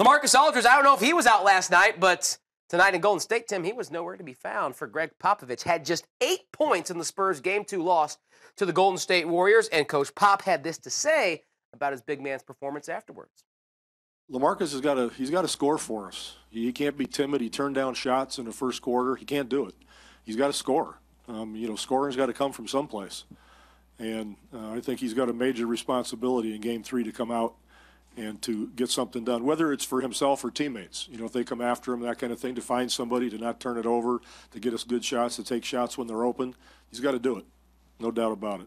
LaMarcus Aldridge, I don't know if he was out last night, but tonight in Golden State, Tim, he was nowhere to be found for Gregg Popovich. Had just 8 points in the Spurs' Game 2 loss to the Golden State Warriors, and Coach Pop had this to say about his big man's performance afterwards. LaMarcus he's got to score for us. He can't be timid. He turned down shots in the first quarter. He can't do it. He's got to score. Scoring's got to come from someplace. And I think he's got a major responsibility in Game 3 to come out and to get something done, whether it's for himself or teammates. If they come after him, that kind of thing, to find somebody, to not turn it over, to get us good shots, to take shots when they're open. He's got to do it. No doubt about it.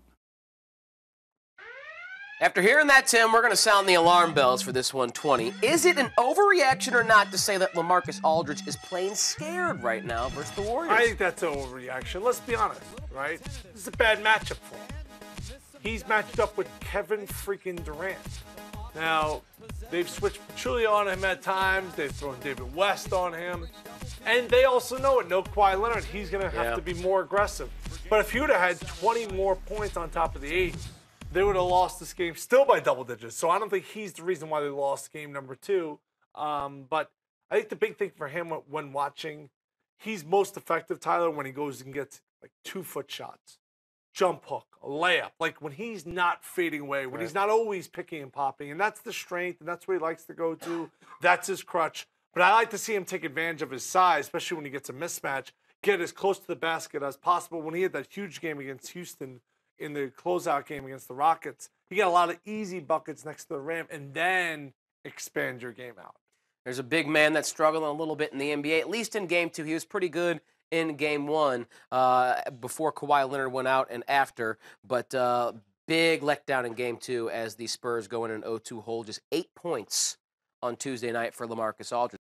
After hearing that, Tim, we're going to sound the alarm bells for this 120. Is it an overreaction or not to say that LaMarcus Aldridge is playing scared right now versus the Warriors? I think that's an overreaction. Let's be honest, right? This is a bad matchup for him. He's matched up with Kevin freaking Durant. Now, they've switched Pachulia on him at times. They've thrown David West on him. And they also know it. No Kawhi Leonard. He's going to have to be more aggressive. But if he would have had 20 more points on top of the 8, they would have lost this game still by double digits. So I don't think he's the reason why they lost game number 2. But I think the big thing for him when watching, he's most effective, Tyler, when he goes and gets like 2-foot shots, jump hook, a layup. Like when he's not fading away, when he's not always picking and popping. And that's the strength, and that's what he likes to go to. That's his crutch. But I like to see him take advantage of his size, especially when he gets a mismatch, get as close to the basket as possible. When he had that huge game against Houston, in the closeout game against the Rockets, you get a lot of easy buckets next to the rim and then expand your game out. There's a big man that's struggling a little bit in the NBA, at least in Game 2. He was pretty good in Game 1 before Kawhi Leonard went out and after, but big letdown in Game 2 as the Spurs go in an 0-2 hole. Just 8 points on Tuesday night for LaMarcus Aldridge.